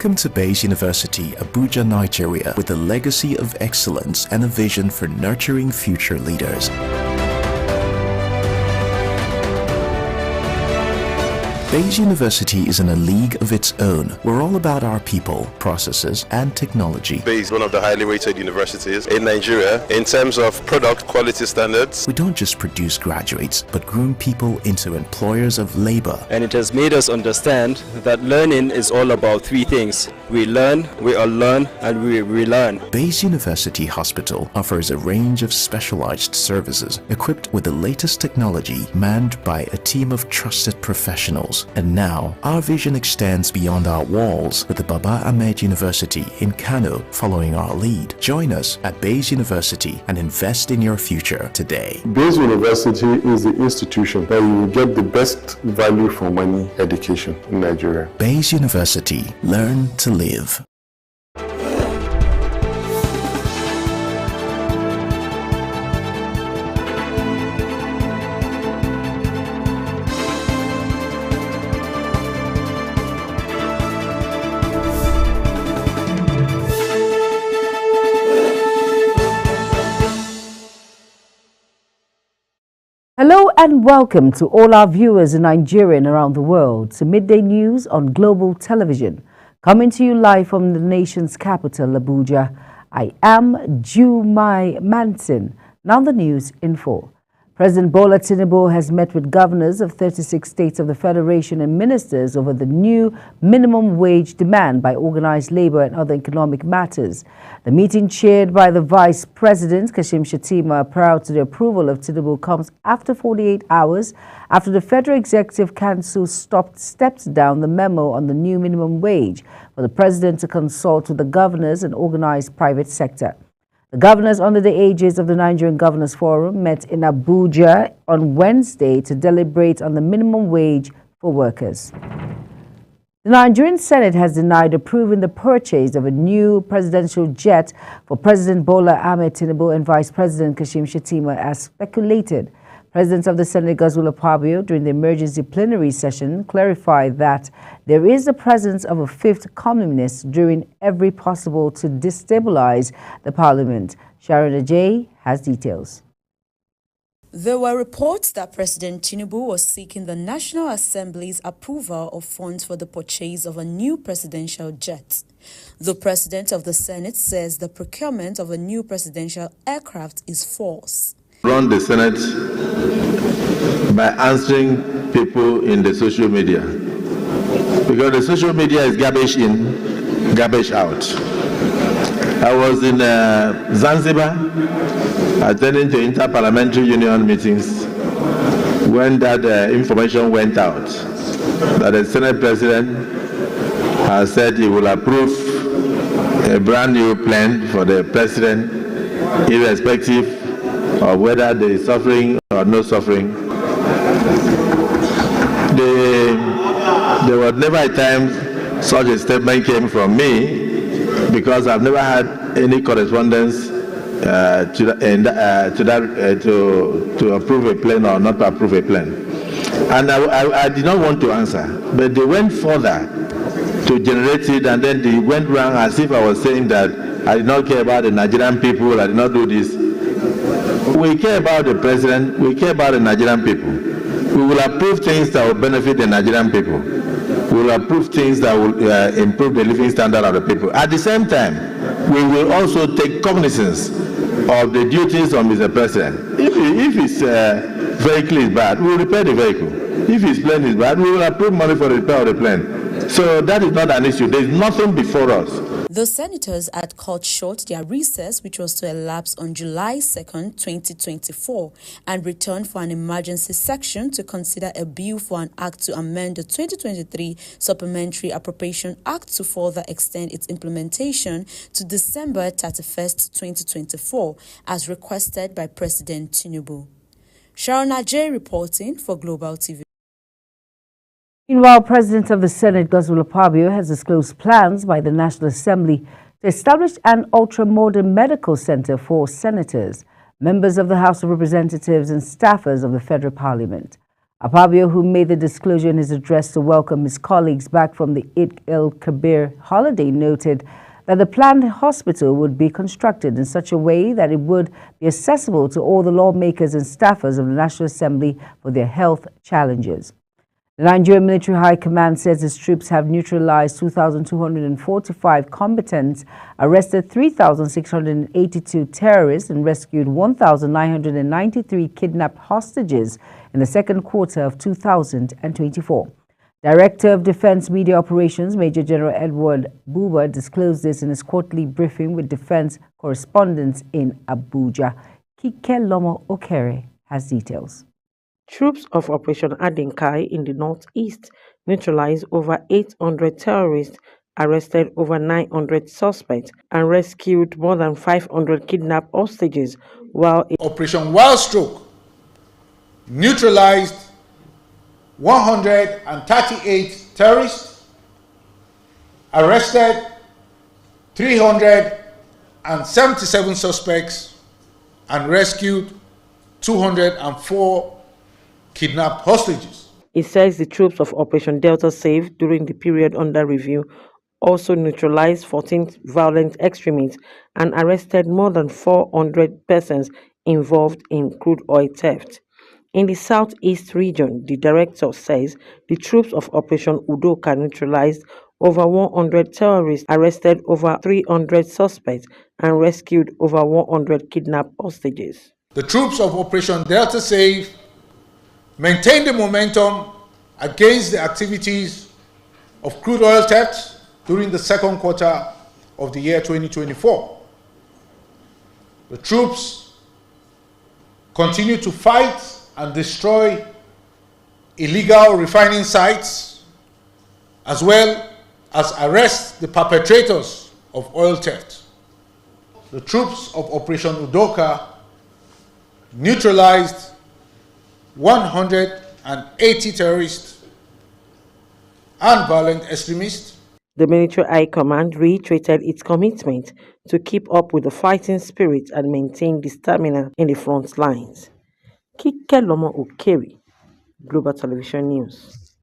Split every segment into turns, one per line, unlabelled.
Welcome to Bayes University, Abuja, Nigeria, with a legacy of excellence and a vision for nurturing future leaders. Bayes University is in a league of its own. We're all about our people, processes, and technology.
Bayes is one of the highly rated universities in Nigeria in terms of product quality standards.
We don't just produce graduates, but groom people into employers of labor.
And it has made us understand that learning is all about three things. We learn, we unlearn, and we relearn.
Bayes University Hospital offers a range of specialized services equipped with the latest technology, manned by a team of trusted professionals. And now, our vision extends beyond our walls with the Baba Ahmed University in Kano following our lead. Join us at Bayes University and invest in your future today.
Bayes University is the institution that you will get the best value for money education in Nigeria.
Bayes University. Learn to live.
Hello and welcome to all our viewers in Nigeria and around the world to Midday News on Global Television, coming to you live from the nation's capital, Abuja. I am Jumai Manson. Now the news in full. President Bola Tinubu has met with governors of 36 states of the Federation and ministers over the new minimum wage demand by organized labor and other economic matters. The meeting, chaired by the Vice President Kashim Shettima, prior to the approval of Tinubu, comes after 48 hours after the Federal Executive Council stepped down the memo on the new minimum wage for the president to consult with the governors and organized private sector. The governors under the aegis of the Nigerian Governors Forum met in Abuja on Wednesday to deliberate on the minimum wage for workers. The Nigerian Senate has denied approving the purchase of a new presidential jet for President Bola Ahmed Tinubu and Vice President Kashim Shettima as speculated. President of the Senate, Godswill Akpabio, during the emergency plenary session, clarified that there is the presence of a fifth columnist doing every possible to destabilize the parliament. Sharon Ajay has details.
There were reports that President Tinubu was seeking the National Assembly's approval of funds for the purchase of a new presidential jet. The President of the Senate says the procurement of a new presidential aircraft is false.
Run the Senate by answering people in the social media, because the social media is garbage in, garbage out. I was in Zanzibar attending to Inter-Parliamentary Union meetings when that information went out that the Senate President has said he will approve a brand new plan for the President, irrespective of whether there is suffering or no suffering. There was never a time such a statement came from me, because I've never had any correspondence to approve a plan or not to approve a plan. And I did not want to answer, but they went further to generate it, and then they went wrong as if I was saying that I did not care about the Nigerian people, I did not do this. We care about the president, we care about the Nigerian people. We will approve things that will benefit the Nigerian people. We will approve things that will improve the living standard of the people. At the same time, we will also take cognizance of the duties of Mr. President. If his vehicle is bad, we will repair the vehicle. If his plane is bad, we will approve money for the repair of the plane. So that is not an issue. There is nothing before us.
The senators had cut short their recess, which was to elapse on July 2nd, 2024, and returned for an emergency section to consider a bill for an act to amend the 2023 Supplementary Appropriation Act to further extend its implementation to December 31st, 2024, as requested by President Tinubu. Sharon Ajay reporting for Global TV.
Meanwhile, President of the Senate, Godswill Akpabio, has disclosed plans by the National Assembly to establish an ultra-modern medical center for senators, members of the House of Representatives and staffers of the Federal Parliament. Apabio, who made the disclosure in his address to welcome his colleagues back from the Eid el-Kabir holiday, noted that the planned hospital would be constructed in such a way that it would be accessible to all the lawmakers and staffers of the National Assembly for their health challenges. The Nigerian Military High Command says its troops have neutralized 2,245 combatants, arrested 3,682 terrorists, and rescued 1,993 kidnapped hostages in the second quarter of 2024. Director of Defense Media Operations, Major General Edward Buba, disclosed this in his quarterly briefing with defense correspondents in Abuja. Kike Lomo Okere has details.
Troops of Operation Adinkai in the northeast neutralized over 800 terrorists, arrested over 900 suspects, and rescued more than 500 kidnapped hostages, while
Operation Wildstroke neutralized 138 terrorists, arrested 377 suspects, and rescued 204 kidnapped hostages.
It says the troops of Operation Delta Safe during the period under review also neutralized 14 violent extremists and arrested more than 400 persons involved in crude oil theft. In the southeast region, the director says the troops of Operation Udoka neutralized over 100 terrorists, arrested over 300 suspects, and rescued over 100 kidnapped hostages.
The troops of Operation Delta Safe maintained the momentum against the activities of crude oil theft during the second quarter of the year 2024. The troops continue to fight and destroy illegal refining sites, as well as arrest the perpetrators of oil theft. The troops of Operation Udoka neutralized 180 terrorists and violent extremists.
The Military High Command reiterated its commitment to keep up with the fighting spirit and maintain the stamina in the front lines. Kike Lomo Okere, Global Television News.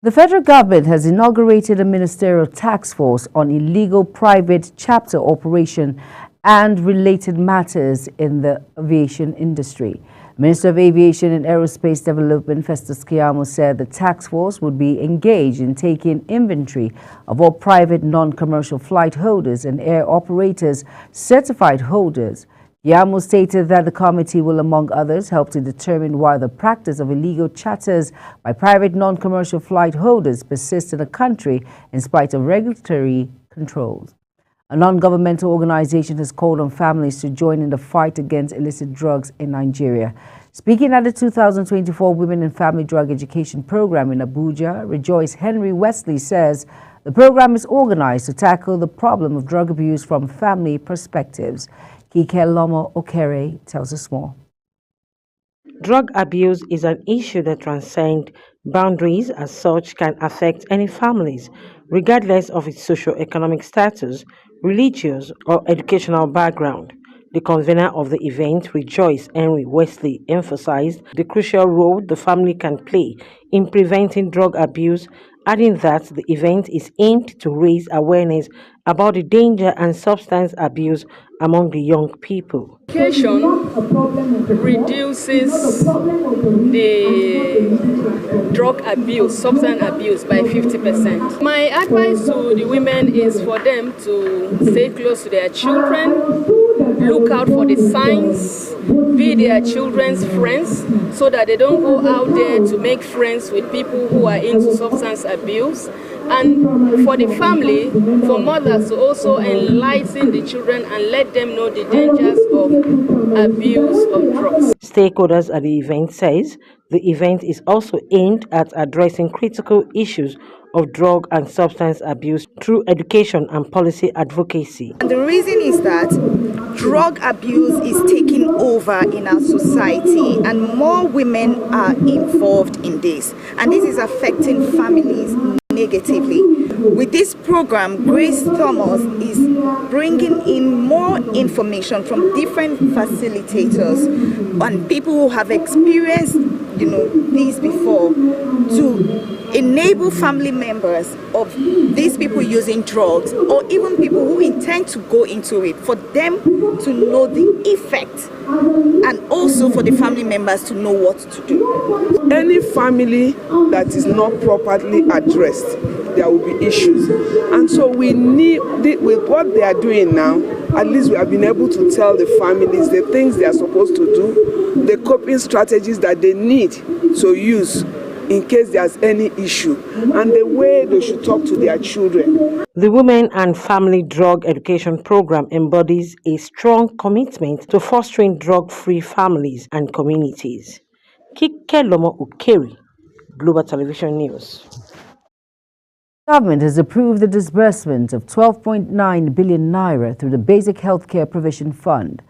The federal government has inaugurated a ministerial task force on illegal private chapter operation and related matters in the aviation industry. Minister of Aviation and Aerospace Development Festus Keyamo said the task force would be engaged in taking inventory of all private non-commercial flight holders and air operators certified holders. Keyamo stated that the committee will, among others, help to determine why the practice of illegal charters by private non-commercial flight holders persists in the country in spite of regulatory controls. A non-governmental organization has called on families to join in the fight against illicit drugs in Nigeria. Speaking at the 2024 Women and Family Drug Education Program in Abuja, Rejoice Henry Wesley says the program is organized to tackle the problem of drug abuse from family perspectives. Kike Lomo Okere tells us more.
Drug abuse is an issue that transcends boundaries, as such can affect any families, regardless of its socio-economic status, religious or educational background. The convener of the event, Rejoice Henry Wesley, emphasized the crucial role the family can play in preventing drug abuse, adding that the event is aimed to raise awareness about the danger and substance abuse among the young people.
Education reduces the drug abuse, substance abuse by 50%. My advice to the women is for them to stay close to their children, look out for the signs, be their children's friends, so that they don't go out there to make friends with people who are into substance abuse. And for the family, for mothers to also enlighten the children and let them know the dangers of abuse of drugs.
Stakeholders at the event says the event is also aimed at addressing critical issues of drug and substance abuse through education and policy advocacy.
And the reason is that drug abuse is taking over in our society and more women are involved in this. And this is affecting families negatively. With this program, Grace Thomas is bringing in more information from different facilitators and people who have experienced, this before, to enable family members of these people using drugs or even people who intend to go into it, for them to know the effect and also for the family members to know what to do.
Any family that is not properly addressed, there will be issues. And so we need, with what they are doing now, at least we have been able to tell the families the things they are supposed to do, the coping strategies that they need to use in case there's any issue, and the way they should talk to their children.
The Women and Family Drug Education Program embodies a strong commitment to fostering drug-free families and communities. Kike Lomo Ukeri, Global Television News.
Government has approved the disbursement of 12.9 billion naira through the Basic Healthcare Provision Fund,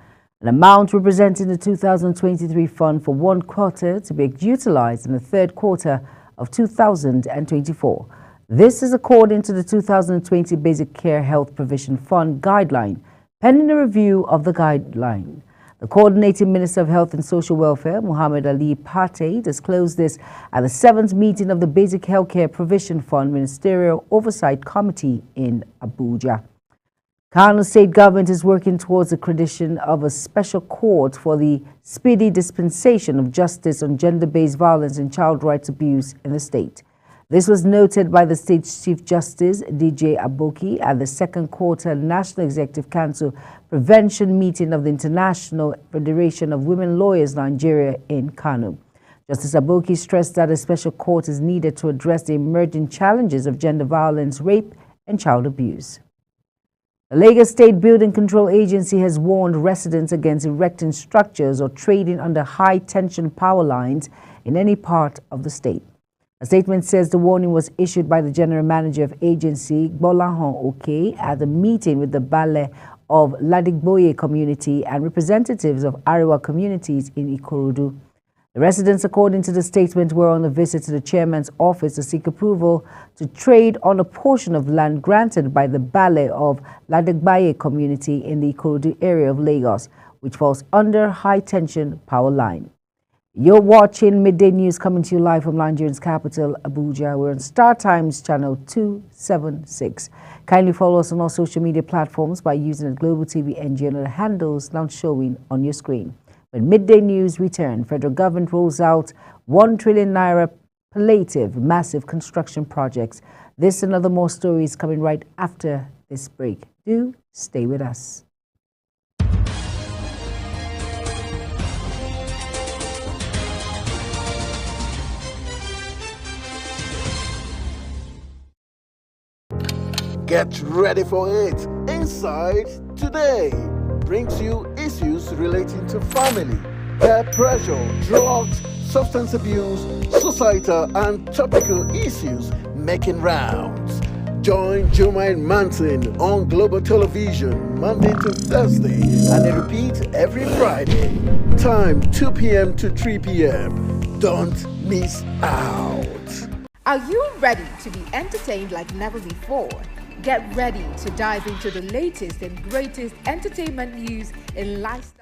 an amount representing the 2023 fund for one quarter to be utilized in the third quarter of 2024. This is according to the 2020 Basic Care Health Provision Fund guideline, pending a review of the guideline. The Coordinating Minister of Health and Social Welfare, Muhammad Ali Pate, disclosed this at the 7th meeting of the Basic Healthcare Provision Fund Ministerial Oversight Committee in Abuja. Kano State Government is working towards the creation of a special court for the speedy dispensation of justice on gender-based violence and child rights abuse in the state. This was noted by the state's Chief Justice, DJ Aboki, at the second quarter National Executive Council Prevention meeting of the International Federation of Women Lawyers Nigeria in Kano. Justice Aboki stressed that a special court is needed to address the emerging challenges of gender violence, rape, and child abuse. The Lagos State Building Control Agency has warned residents against erecting structures or trading under high-tension power lines in any part of the state. A statement says the warning was issued by the General Manager of agency, Gbolahan Oke, at a meeting with the Bale of Ladigboye community and representatives of Ariwa communities in Ikorodu. The residents, according to the statement, were on a visit to the chairman's office to seek approval to trade on a portion of land granted by the Bale of Ladigboye community in the Ikorodu area of Lagos, which falls under high-tension power line. You're watching Midday News coming to you live from Nigeria's capital, Abuja. We're on Star Times channel 276. Kindly follow us on all social media platforms by using the Global TV NG and the handles now showing on your screen. When Midday News return, federal government rolls out 1 trillion naira palliative massive construction projects. This and other more stories coming right after this break. Do stay with us.
Get ready for it. Inside Today brings you issues relating to family, peer pressure, drugs, substance abuse, societal and topical issues making rounds. Join Jermaine Manson on Global Television Monday to Thursday and they repeat every Friday. Time 2 p.m. to 3 p.m. Don't miss out.
Are you ready to be entertained like never before? Get ready to dive into the latest and greatest entertainment news in lifestyle.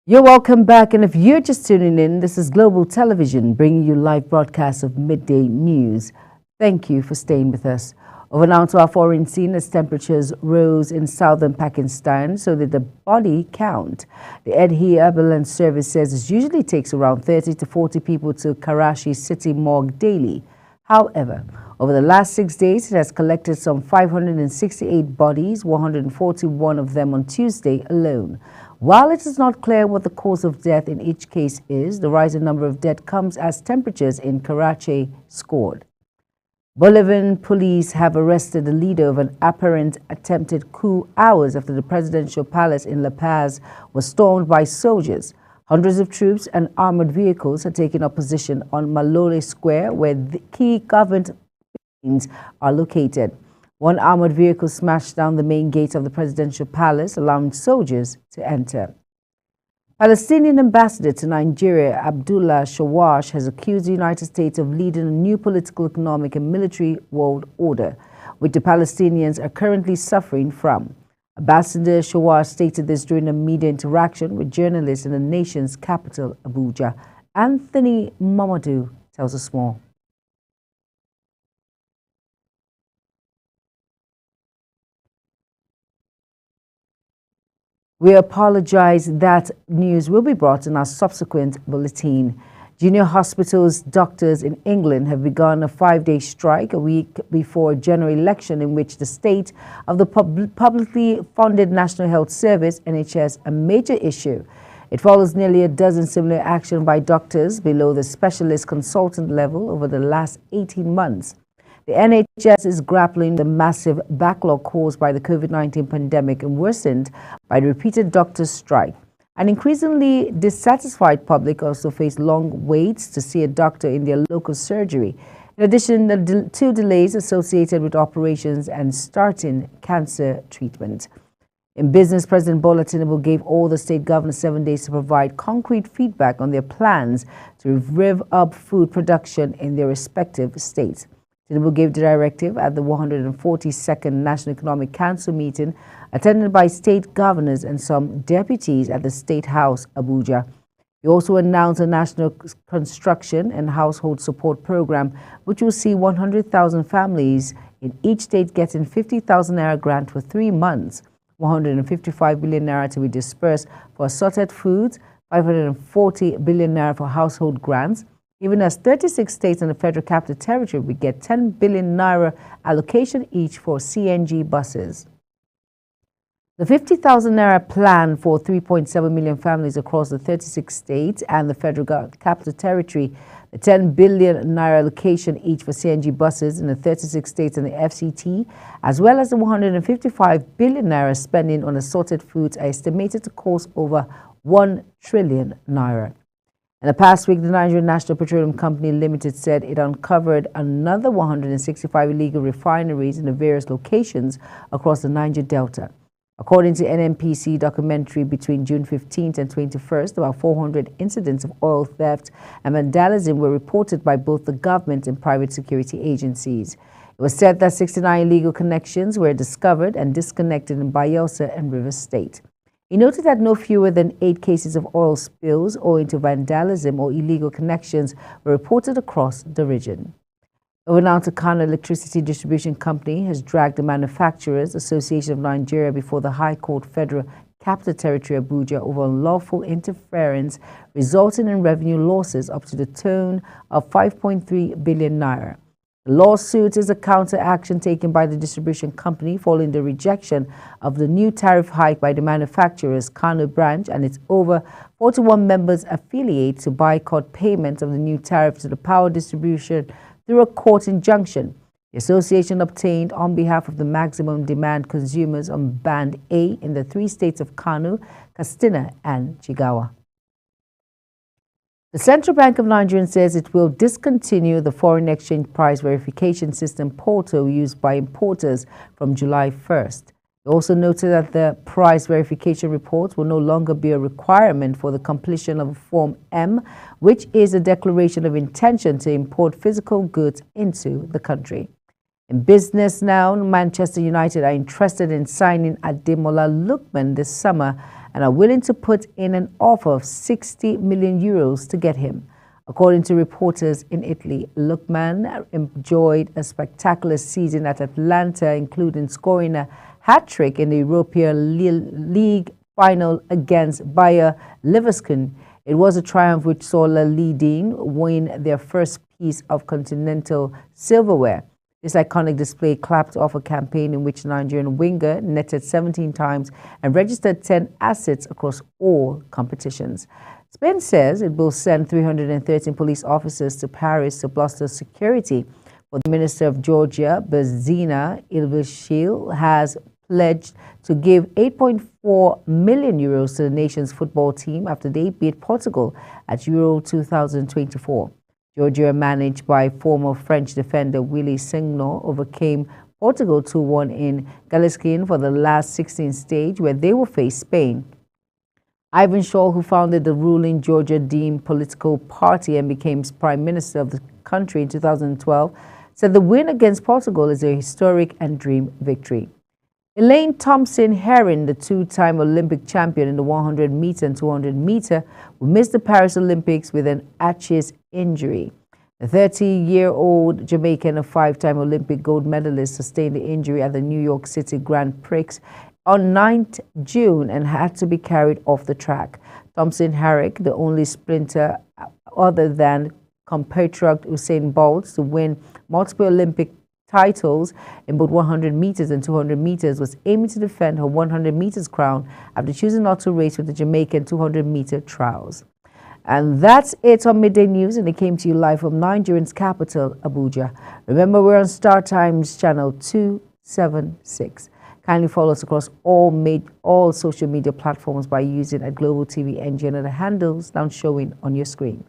You're welcome back, and if you're just tuning in, this is Global Television bringing you live broadcasts of Midday News. Thank you for staying with us. Over now to our foreign scene as temperatures rose in southern Pakistan, so did the body count. The Edhi Ambulance Service says it usually takes around 30 to 40 people to Karachi City Morgue daily. However, over the last 6 days, it has collected some 568 bodies, 141 of them on Tuesday alone. While it is not clear what the cause of death in each case is, the rising number of deaths comes as temperatures in Karachi soared. Bolivian police have arrested the leader of an apparent attempted coup hours after the presidential palace in La Paz was stormed by soldiers. Hundreds of troops and armored vehicles had taken up position on Malole Square, where the key government buildings are located. One armored vehicle smashed down the main gate of the presidential palace, allowing soldiers to enter. Palestinian ambassador to Nigeria, Abdullah Shawash, has accused the United States of leading a new political, economic, and military world order, which the Palestinians are currently suffering from. Ambassador Shawash stated this during a media interaction with journalists in the nation's capital, Abuja. Anthony Mamadou tells us more. We apologize. That news will be brought in our subsequent bulletin. Junior hospitals doctors in England have begun a 5-day strike a week before a general election in which the state of the publicly funded National Health Service, NHS, a major issue. It follows nearly a dozen similar actions by doctors below the specialist consultant level over the last 18 months. The NHS is grappling with the massive backlog caused by the COVID-19 pandemic and worsened by the repeated doctors' strike. An increasingly dissatisfied public also face long waits to see a doctor in their local surgery. In addition to delays associated with operations and starting cancer treatment. In business, President Bola Tinubu gave all the state governors 7 days to provide concrete feedback on their plans to rev up food production in their respective states. Tinubu gave the directive at the 142nd National Economic Council meeting, attended by state governors and some deputies at the State House, Abuja. He also announced a national construction and household support program, which will see 100,000 families in each state getting 50,000 naira grant for 3 months, 155 billion naira to be dispersed for assorted foods, 540 billion naira for household grants, even as 36 states and the Federal Capital Territory will get 10 billion naira allocation each for CNG buses. The 50,000 naira plan for 3.7 million families across the 36 states and the Federal Capital Territory, the 10 billion naira allocation each for CNG buses in the 36 states and the FCT, as well as the 155 billion naira spending on assorted foods are estimated to cost over 1 trillion naira. In the past week, the Nigerian National Petroleum Company Limited said it uncovered another 165 illegal refineries in the various locations across the Niger Delta. According to NNPC documentary, between June 15th and 21st, about 400 incidents of oil theft and vandalism were reported by both the government and private security agencies. It was said that 69 illegal connections were discovered and disconnected in Bayelsa and Rivers State. He noted that no fewer than 8 cases of oil spills owing to vandalism or illegal connections were reported across the region. Over now to Kano Electricity Distribution Company has dragged the Manufacturers Association of Nigeria before the High Court Federal Capital Territory Abuja over unlawful interference resulting in revenue losses up to the tune of 5.3 billion naira. The lawsuit is a counter-action taken by the distribution company following the rejection of the new tariff hike by the manufacturer's Kano branch and its over 41 members affiliate to boycott payment of the new tariff to the power distribution through a court injunction. The association obtained on behalf of the maximum demand consumers on Band A in the 3 states of Kano, Katsina, and Jigawa. The Central Bank of Nigeria says it will discontinue the foreign exchange price verification system portal used by importers from July 1st. It also noted that the price verification reports will no longer be a requirement for the completion of Form M, which is a declaration of intention to import physical goods into the country. In business now, Manchester United are interested in signing Ademola Lookman this summer and are willing to put in an offer of 60 million euros to get him. According to reporters in Italy, Lookman enjoyed a spectacular season at Atalanta, including scoring a hat-trick in the European League final against Bayer Leverkusen. It was a triumph which saw La Lidine win their first piece of continental silverware. This iconic display clapped off a campaign in which Nigerian winger netted 17 times and registered 10 assists across all competitions. Spain says it will send 313 police officers to Paris to bolster security. But the Minister of Georgia, Bezina Ilvishil, has pledged to give 8.4 million euros to the nation's football team after they beat Portugal at Euro 2024. Georgia, managed by former French defender Willy Sagnol, overcame Portugal 2-1 in Galician for the last 16 stage, where they will face Spain. Ivan Shaw, who founded the ruling Georgia Deem political party and became prime minister of the country in 2012, said the win against Portugal is a historic and dream victory. Elaine Thompson-Herring, the two-time Olympic champion in the 100-meter and 200-meter, will miss the Paris Olympics with an Achilles injury. The 30-year-old Jamaican, a five-time Olympic gold medalist, sustained the injury at the New York City Grand Prix on 9th June and had to be carried off the track. Thompson-Herring, the only sprinter other than compatriot Usain Bolt to win multiple Olympic titles in both 100 meters and 200 meters, was aiming to defend her 100 meters crown after choosing not to race with the Jamaican 200-meter trials. And that's it on Midday News, and it came to you live from Nigeria's capital, Abuja. Remember, we're on Star Times channel 276. Kindly follow us across all social media platforms by using Global TV NG and the handles now showing on your screen.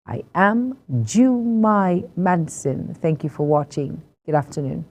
I am Jumai Manson. Thank you for watching. Good afternoon.